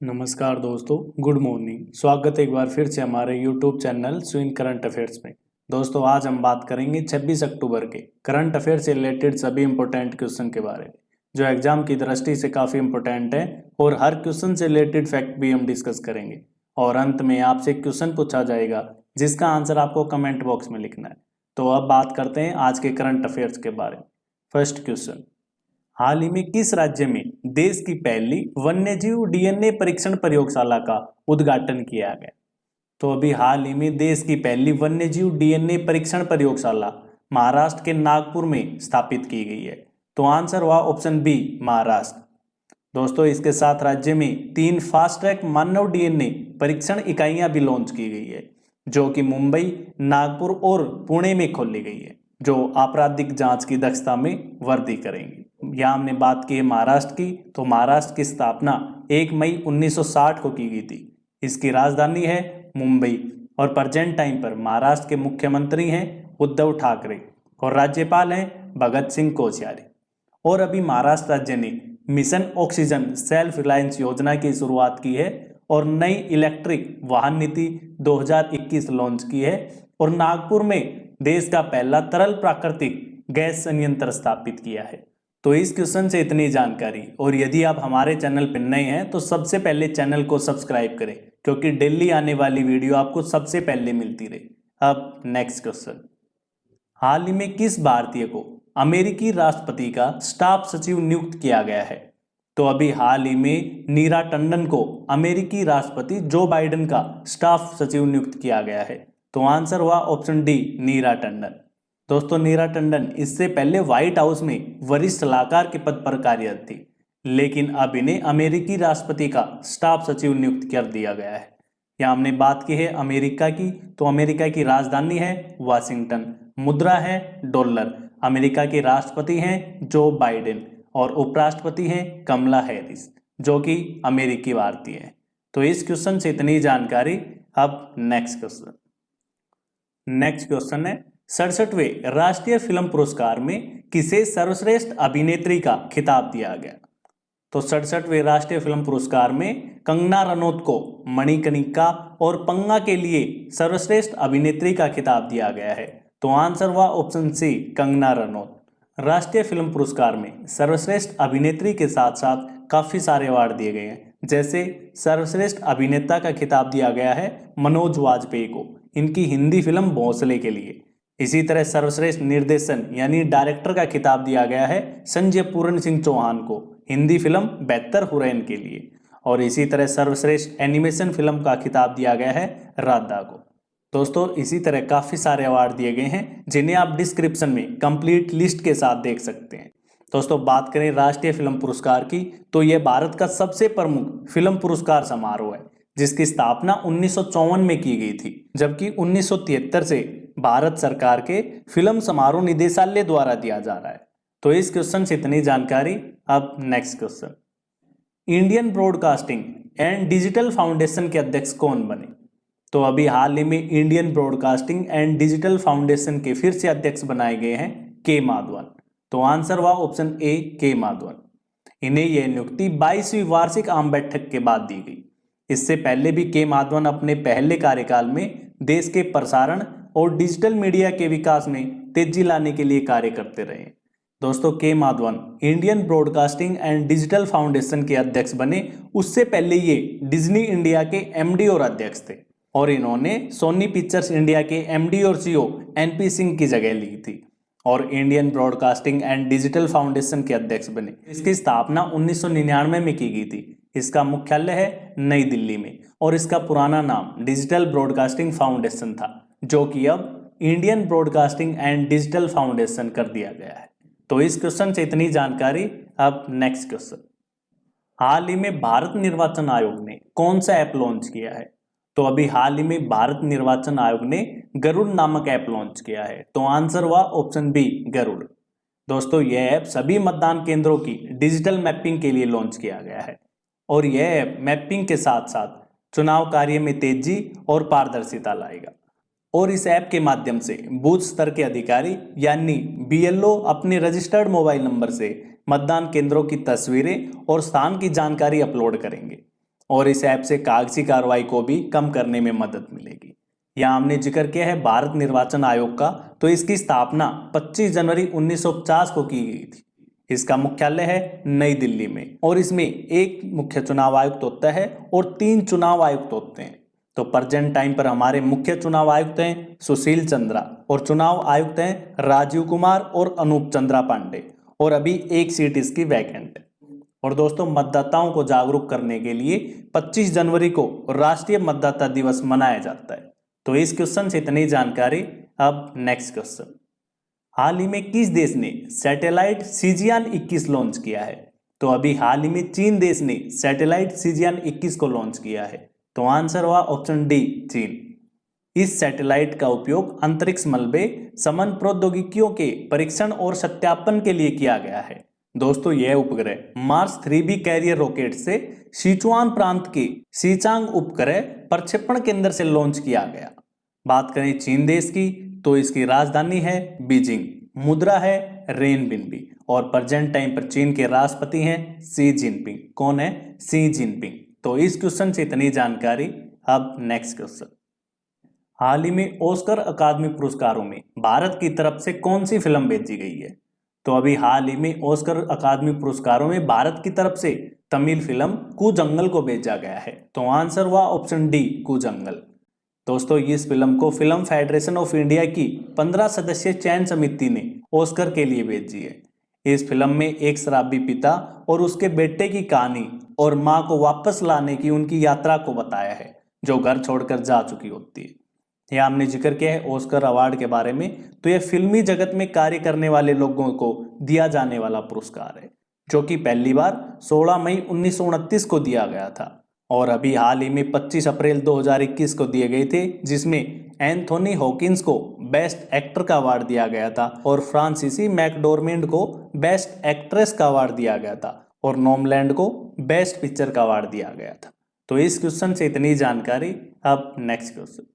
नमस्कार दोस्तों, good morning. स्वागत है एक बार फिर से हमारे YouTube channel swing current affairs में। दोस्तों, आज हम बात करेंगे 26 अक्टूबर के करंट अफेयर से रिलेटेड सभी इंपॉर्टेंट क्वेश्चन के बारे में, जो एग्जाम की दृष्टि से काफ़ी इंपॉर्टेंट है। और हर क्वेश्चन से रिलेटेड फैक्ट भी हम डिस्कस करेंगे। और अंत में आपसे एक क्वेश्चन पूछा जाएगा जिसका आंसर आपको कमेंट बॉक्स में लिखना है। तो अब बात करते हैं आज के करंट अफेयर्स के बारे में। फर्स्ट क्वेश्चन, हाल ही में किस राज्य में देश की पहली वन्यजीव डीएनए परीक्षण प्रयोगशाला का उद्घाटन किया गया? तो अभी हाल ही में देश की पहली वन्यजीव डीएनए परीक्षण प्रयोगशाला महाराष्ट्र के नागपुर में स्थापित की गई है। तो आंसर हुआ ऑप्शन बी, महाराष्ट्र। दोस्तों, इसके साथ राज्य में 3 फास्ट ट्रैक मानव डीएनए परीक्षण इकाइयां भी लॉन्च की गई है, जो कि मुंबई, नागपुर और पुणे में खोली गई है, जो आपराधिक जांच की दक्षता में वृद्धि करेंगी। यहाँ हमने बात की है महाराष्ट्र की, तो महाराष्ट्र की स्थापना 1 मई 1960 को की गई थी। इसकी राजधानी है मुंबई और प्रेजेंट टाइम पर महाराष्ट्र के मुख्यमंत्री हैं उद्धव ठाकरे और राज्यपाल हैं भगत सिंह कोश्यारी। और अभी महाराष्ट्र राज्य ने मिशन ऑक्सीजन सेल्फ रिलायंस योजना की शुरुआत की है और नई इलेक्ट्रिक वाहन नीति 2021 लॉन्च की है। और नागपुर में देश का पहला तरल प्राकृतिक गैस संयंत्र स्थापित किया है। तो इस क्वेश्चन से इतनी जानकारी। और यदि आप हमारे चैनल पर नए हैं तो सबसे पहले चैनल को सब्सक्राइब करें, क्योंकि डेली आने वाली वीडियो आपको सबसे पहले मिलती रहे। अब नेक्स्ट क्वेश्चन, हाल ही में किस भारतीय को अमेरिकी राष्ट्रपति का स्टाफ सचिव नियुक्त किया गया है? तो अभी हाल ही में नीरा टंडन को अमेरिकी राष्ट्रपति जो बाइडेन का स्टाफ सचिव नियुक्त किया गया है। तो आंसर हुआ ऑप्शन डी, नीरा टंडन। दोस्तों, नीरा टंडन इससे पहले व्हाइट हाउस में वरिष्ठ सलाहकार के पद पर कार्यरत थी, लेकिन अब इन्हें अमेरिकी राष्ट्रपति का स्टाफ सचिव नियुक्त कर दिया गया है। यहाँ हमने बात की है अमेरिका की, तो अमेरिका की राजधानी है वाशिंगटन, मुद्रा है डॉलर। अमेरिका के राष्ट्रपति हैं जो बाइडेन और उपराष्ट्रपति हैं कमला हैरिस, जो कि अमेरिकी भारतीय हैं। तो इस क्वेश्चन से इतनी जानकारी। अब नेक्स्ट क्वेश्चन है, 67वें राष्ट्रीय फिल्म पुरस्कार में किसे सर्वश्रेष्ठ अभिनेत्री का खिताब दिया गया? तो 67वें राष्ट्रीय फिल्म पुरस्कार में कंगना रनौत को मणिकर्णिका और पंगा के लिए सर्वश्रेष्ठ अभिनेत्री का खिताब दिया गया है। तो आंसर हुआ ऑप्शन सी, कंगना रनौत। राष्ट्रीय फिल्म पुरस्कार में सर्वश्रेष्ठ अभिनेत्री के साथ साथ काफी सारे अवार्ड दिए गए हैं, जैसे सर्वश्रेष्ठ अभिनेता का खिताब दिया गया है मनोज वाजपेयी को, इनकी हिंदी फिल्म भोंसले के लिए। इसी तरह सर्वश्रेष्ठ निर्देशन यानी डायरेक्टर का खिताब दिया गया है संजय पूरन सिंह चौहान को, हिंदी फिल्म बेहतर हुरैन के लिए। और इसी तरह सर्वश्रेष्ठ एनिमेशन फिल्म का खिताब दिया गया है राधा को। दोस्तों, इसी तरह काफ़ी सारे अवार्ड दिए गए हैं, जिन्हें आप डिस्क्रिप्शन में कंप्लीट लिस्ट के साथ देख सकते हैं। दोस्तों, बात करें राष्ट्रीय फिल्म पुरस्कार की, तो यह भारत का सबसे प्रमुख फिल्म पुरस्कार समारोह है, जिसकी स्थापना 1954 में की गई थी, जबकि 1973 से भारत सरकार के फिल्म समारोह निदेशालय द्वारा दिया जा रहा है। तो इस क्वेश्चन से इतनी जानकारी। अब next question, Indian broadcasting and digital foundation के अध्यक्ष कौन बने? तो अभी हाल ही में Indian broadcasting and digital foundation के फिर से अध्यक्ष बनाए गए हैं के माधवन। तो आंसर हुआ ऑप्शन ए, के माधवन। इन्हें यह नियुक्ति 22वीं वार्षिक आम बैठक के बाद दी गई। इससे पहले भी के माधवन अपने पहले कार्यकाल में देश के प्रसारण और डिजिटल मीडिया के विकास में तेजी लाने के लिए कार्य करते रहे। दोस्तों, के Madhavan Indian broadcasting and digital foundation के अध्यक्ष बने, उससे पहले ये डिज्नी इंडिया के एमडी और अध्यक्ष थे, और इन्होंने सोनी पिक्चर्स इंडिया के एमडी और सीईओ एनपी सिंह की जगह ली थी और Indian broadcasting and digital foundation के अध्यक्ष बने। इसकी स्थापना 1999 में की गई थी। इसका मुख्यालय है नई दिल्ली में और इसका पुराना नाम डिजिटल ब्रॉडकास्टिंग फाउंडेशन था, जो कि अब Indian broadcasting and digital foundation कर दिया गया है। तो इस क्वेश्चन से इतनी जानकारी। अब नेक्स्ट क्वेश्चन, हाल ही में भारत निर्वाचन आयोग ने कौन सा ऐप लॉन्च किया है? तो अभी हाल ही में भारत निर्वाचन आयोग ने गरुड़ नामक ऐप लॉन्च किया है। तो आंसर हुआ ऑप्शन बी, गरुड़। दोस्तों, यह ऐप सभी मतदान केंद्रों की डिजिटल मैपिंग के लिए लॉन्च किया गया है और यह ऐप मैपिंग के साथ साथ चुनाव कार्य में तेजी और पारदर्शिता लाएगा। और इस ऐप के माध्यम से बूथ स्तर के अधिकारी यानी बीएलओ अपने रजिस्टर्ड मोबाइल नंबर से मतदान केंद्रों की तस्वीरें और स्थान की जानकारी अपलोड करेंगे और इस ऐप से कागजी कार्रवाई को भी कम करने में मदद मिलेगी। यहाँ हमने जिक्र किया है भारत निर्वाचन आयोग का, तो इसकी स्थापना 25 जनवरी 1950 को की गई थी। इसका मुख्यालय है नई दिल्ली में और इसमें एक मुख्य चुनाव आयुक्त होता है और 3 चुनाव आयुक्त होते हैं। तो प्रेजेंट टाइम पर हमारे मुख्य चुनाव आयुक्त हैं सुशील चंद्रा और चुनाव आयुक्त हैं राजीव कुमार और अनूप चंद्रा पांडे, और अभी एक सीट इसकी वैकेंट है। और दोस्तों, मतदाताओं को जागरूक करने के लिए 25 जनवरी को राष्ट्रीय मतदाता दिवस मनाया जाता है। तो इस क्वेश्चन से इतनी जानकारी। अब नेक्स्ट क्वेश्चन, हाल ही में किस देश ने सैटेलाइट सीजियान 21 लॉन्च किया है? तो अभी हाल ही में चीन देश ने सैटेलाइट सीजियान 21 को लॉन्च किया है। तो आंसर हुआ ऑप्शन डी, चीन। इस सैटेलाइट का उपयोग अंतरिक्ष मलबे समन प्रौद्योगिकियों के परीक्षण और सत्यापन के लिए किया गया है। दोस्तों, यह उपग्रह मार्स 3B कैरियर रॉकेट से सिचुआन प्रांत के सीचांग उपग्रह प्रक्षेपण केंद्र से लॉन्च किया गया। बात करें चीन देश की, तो इसकी राजधानी है बीजिंग, मुद्रा है रेनबिनबी, और प्रेजेंट टाइम पर चीन के राष्ट्रपति हैं शी जिनपिंग। कौन है? Xi Jinping. तो इस क्वेश्चन से इतनी जानकारी। अब नेक्स्ट क्वेश्चन, हाल ही में ऑस्कर अकादमी पुरस्कारों में भारत की तरफ से कौन सी फिल्म भेजी गई है? तो अभी हाल ही में ऑस्कर अकादमी पुरस्कारों में भारत की तरफ से तमिल फिल्म कूजंगल को भेजा गया है। तो आंसर हुआ ऑप्शन डी, कूजंगल। दोस्तों, इस फिल्म को फिल्म फेडरेशन ऑफ इंडिया की 15 सदस्यीय चयन समिति ने ऑस्कर के लिए भेजी है। इस फिल्म में एक शराबी पिता और उसके बेटे की कहानी और मां को वापस लाने की उनकी यात्रा को बताया है, जो घर छोड़कर जा चुकी होती है। यह हमने जिक्र किया है ऑस्कर अवार्ड के बारे में। तो यह फिल्मी जगत में कार्य करने वाले लोगों को दिया जाने वाला पुरस्कार है, जो कि पहली बार 16 मई 1929 को दिया गया था, और अभी हाल ही में 25 अप्रैल 2021 को दिए गए थे, जिसमें एंथोनी हॉकिंस को बेस्ट एक्टर का अवार्ड दिया गया था और फ्रांसीसी मैकडोरमेंड को बेस्ट एक्ट्रेस का अवार्ड दिया गया था और नॉमलैंड को बेस्ट पिक्चर का अवार्ड दिया गया था। तो इस क्वेश्चन से इतनी जानकारी। अब नेक्स्ट क्वेश्चन,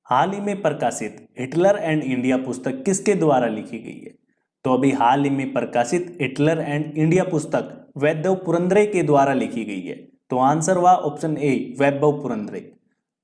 हाल ही में प्रकाशित हिटलर एंड इंडिया पुस्तक किसके द्वारा लिखी गई है? तो अभी हाल ही में प्रकाशित हिटलर एंड इंडिया पुस्तक वैभव पुरंदरे के द्वारा लिखी गई है। तो आंसर हुआ ऑप्शन ए, वैभव पुरंदरे।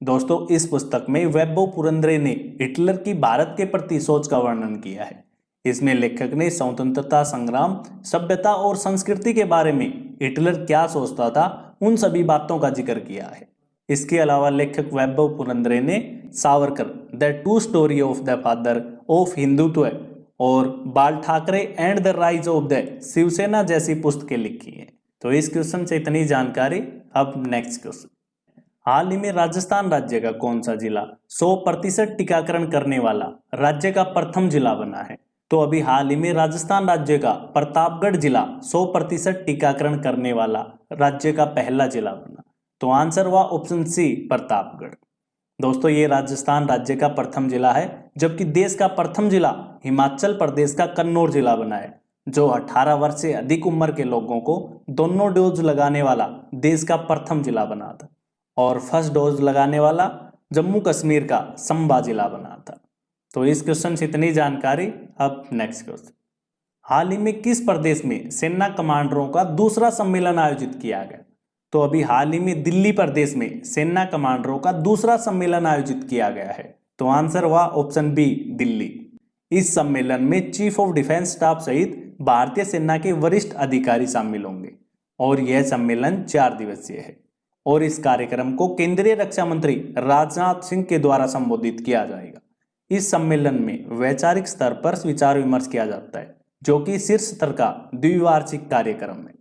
दोस्तों, इस पुस्तक में वैभव पुरंदरे ने हिटलर की भारत के प्रति सोच का वर्णन किया है। इसमें लेखक ने स्वतंत्रता संग्राम, सभ्यता और संस्कृति के बारे में हिटलर क्या सोचता था, उन सभी बातों का जिक्र किया है। इसके अलावा लेखक वैभव पुरंदरे ने Savarkar, the true story of the father of Hindutva और Bal Thackeray and the rise of the Shiv Sena जैसी पुस्तकें लिखी हैं। तो इस क्वेश्चन से इतनी जानकारी। अब नेक्स्ट क्वेश्चन, हाल ही में राजस्थान राज्य का कौन सा जिला 100% टीकाकरण करने वाला राज्य का प्रथम जिला बना है? तो अभी हाल ही में राजस्थान राज्य का प्रतापगढ़ जिला 100% टीकाकरण करने वाला राज्य का पहला जिला बना। तो आंसर हुआ ऑप्शन सी, प्रतापगढ़। दोस्तों, ये राजस्थान राज्य का प्रथम जिला है, जबकि देश का प्रथम जिला हिमाचल प्रदेश का कन्नौज जिला बना है, जो 18 वर्ष से अधिक उम्र के लोगों को दोनों डोज लगाने वाला देश का प्रथम जिला बना था, और फर्स्ट डोज लगाने वाला जम्मू कश्मीर का संबा जिला बना था। तो इस क्वेश्चन से इतनी जानकारी। अब नेक्स्ट क्वेश्चन, हाल ही में किस प्रदेश में सेना कमांडरों का दूसरा सम्मेलन आयोजित किया गया? तो अभी हाल ही में दिल्ली प्रदेश में सेना कमांडरों का दूसरा सम्मेलन आयोजित किया गया है। तो आंसर हुआ ऑप्शन बी, दिल्ली। इस सम्मेलन में चीफ ऑफ डिफेंस स्टाफ सहित भारतीय सेना के वरिष्ठ अधिकारी शामिल होंगे, और यह सम्मेलन 4 दिवसीय है, और इस कार्यक्रम को केंद्रीय रक्षा मंत्री राजनाथ सिंह के द्वारा संबोधित किया जाएगा। इस सम्मेलन में वैचारिक स्तर पर विचार विमर्श किया जाता है, जो कि शीर्ष स्तर का द्विवार्षिक कार्यक्रम है।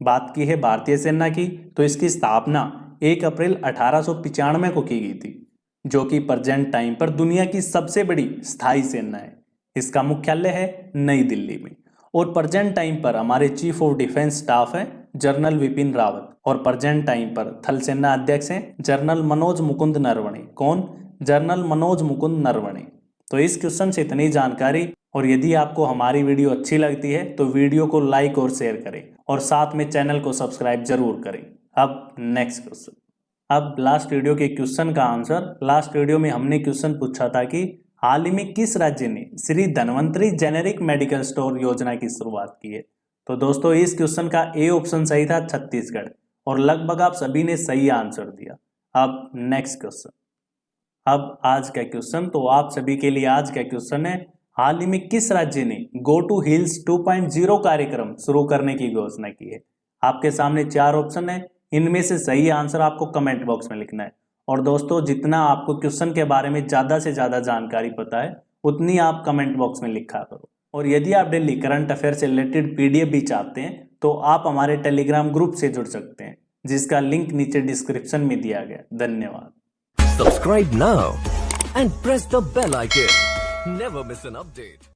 बात की है भारतीय सेना की, तो इसकी स्थापना 1 अप्रैल 1895 को की गई थी, जो कि प्रेजेंट टाइम पर दुनिया की सबसे बड़ी स्थायी सेना है। इसका मुख्यालय है नई दिल्ली में, और प्रेजेंट टाइम पर हमारे चीफ ऑफ डिफेंस स्टाफ हैं जनरल विपिन रावत, और प्रेजेंट टाइम पर थल सेना अध्यक्ष हैं जनरल मनोज मुकुंद नरवणे। कौन? जनरल मनोज मुकुंद नरवणे। तो इस क्वेश्चन से इतनी जानकारी। और यदि आपको हमारी वीडियो अच्छी लगती है तो वीडियो को लाइक और शेयर करें, और साथ में चैनल को सब्सक्राइब जरूर करें। अब नेक्स्ट क्वेश्चन, अब लास्ट वीडियो के क्वेश्चन का आंसर। लास्ट वीडियो में हमने क्वेश्चन पूछा था कि हाल ही में किस राज्य ने Shri Dhanvantari generic medical store योजना की शुरुआत की है? तो दोस्तों, इस क्वेश्चन का ए ऑप्शन सही था, छत्तीसगढ़, और लगभग आप सभी ने सही आंसर दिया। अब नेक्स्ट क्वेश्चन, अब आज का क्वेश्चन, तो आप सभी के लिए आज का क्वेश्चन है, हाल ही में किस राज्य ने गो टू हिल्स 2.0 कार्यक्रम शुरू करने की घोषणा की है? आपके सामने 4 ऑप्शन है, इनमें से सही आंसर आपको कमेंट बॉक्स में लिखना है। और दोस्तों, जितना आपको क्वेश्चन के बारे में ज़्यादा से ज़्यादा जानकारी पता है उतनी आप कमेंट बॉक्स में लिखा करो। और यदि आप डेली करंट अफेयर से रिलेटेड PDF भी चाहते हैं तो आप हमारे टेलीग्राम ग्रुप से जुड़ सकते हैं, जिसका लिंक नीचे डिस्क्रिप्शन में दिया गया। धन्यवाद। Subscribe now and press the bell icon. Never miss an update.